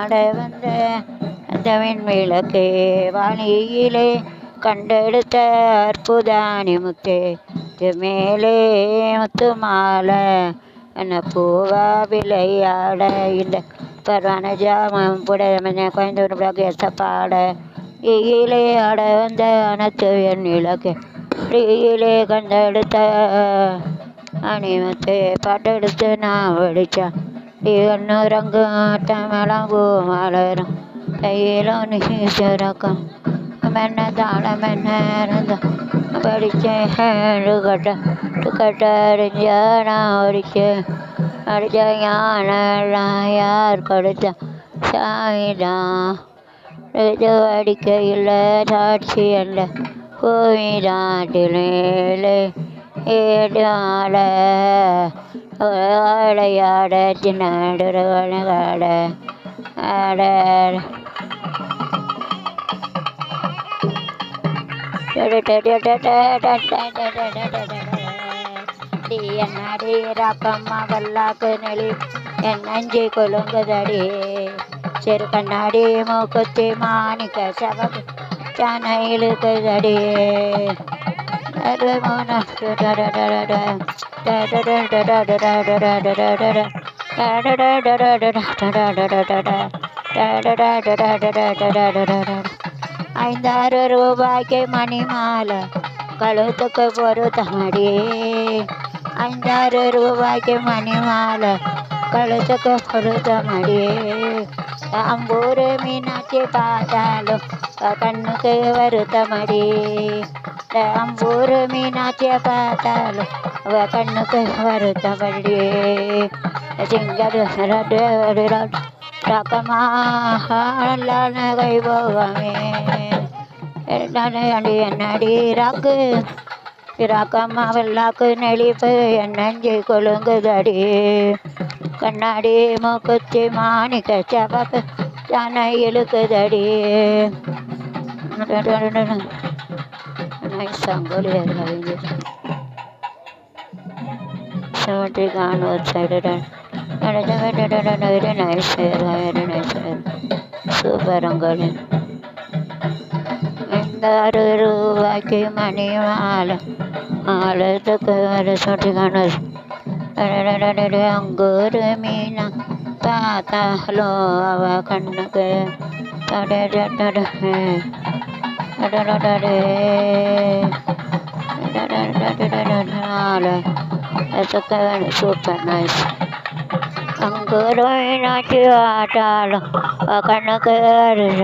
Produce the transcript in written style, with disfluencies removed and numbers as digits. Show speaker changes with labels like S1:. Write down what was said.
S1: ஆட வந்த அந்த விண்விளக்கே வானியிலே கண்டெடுத்த அற்புதானி முத்தே மேலே முத்து மாலை என்ன பூவா விளையாட இந்த பரவான ஜாமம் புடைய கோயம்புத்தூர் எசப்பாட ஈயிலே ஆட வந்த அனைத்து என் இலக்கு ஈயிலே கண்டெடுத்த அணிமத்தே பாட்டெடுத்து நான் வடிச்சா கண்ணுறங்கும் ஆட்டமெல்லாம் பூ மலரும் கையிலும் நீ சிறக்கும் மென்ன தாளம் என்ன இருந்தோம் படித்தேன் கட்டறிஞ்சா நான் அடித்த ஞானெல்லாம் யார் கொடுத்த சாமிதான் இது அடிக்கையில் சாட்சி அல்ல கோவிதாட்டிலே ஏடால ஆடையாட சின்னடுறவனகாட ஆட என்னடி ராக்கம்மா வல்லாக்கு நெளி என்னஞ்சி கொலுங்குதடி சிறு கண்ணாடி மூக்குத்தி மாணிக்க சவக்கு சான இழுக்குதடி ஐந்தாறு ரூபாய்க்கு மணி மாலை கழுத்துக்கு பொருத்தமடி 5 ரூபாய்க்கு மணி மாலை கழுத்துக்கு பொருத்தமடி அம்பூர் மீனாட்சி பார்த்தாலும் கண்ணுக்கு வருத்தமடி அம்பூர் மீனாட்சியை பார்த்தாலும் கண்ணுக்கு வருத்தமடி ரக்கமான கை போகமே என்னடி ராக்கு ராக்கம்மா வெள்ளாக்கு நெளிப்பு என்னஞ்சி கொழுங்குதடி கண்ணாடி மூக்குத்தி மாணிக்க சவக்கு தானே இழுக்குதடி Sangolli cemetery gone outside very nice super rangoli 5 ரூபாய்க்கு மணி மாலை மாலத்துக்கு வர சொட்டிக்கான அங்கூர் மீனா பார்த்தாலும் அவ கண்ணுக்கு சூப்பர் நைஸ் அங்கூர் மீனாட்சி ஆட்டாலும் கண்ணுக்கு